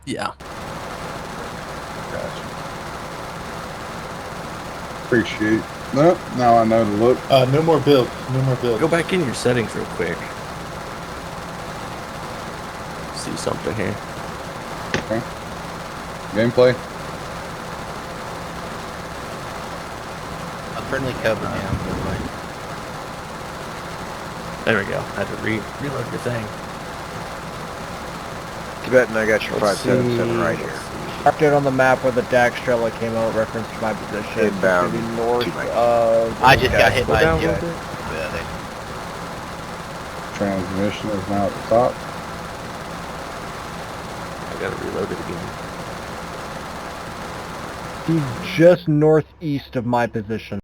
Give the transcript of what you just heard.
Yeah. Gotcha. Appreciate. No, now I know to look. No more build. No more build. Go back in your settings real quick. See something here. Okay. Gameplay. A friendly cover now, by the way. There we go. I had to reload your thing. Tibetan, I got your Let's 577 see. right here. Marked it on the map where the Dax trailer came out, reference to my position. Inbound It's gonna be north to my- of... I just got hit Go by down a a little jet. bit. Yeah, they- Transmission is now at the top. I gotta reload it again. He's just northeast of my position.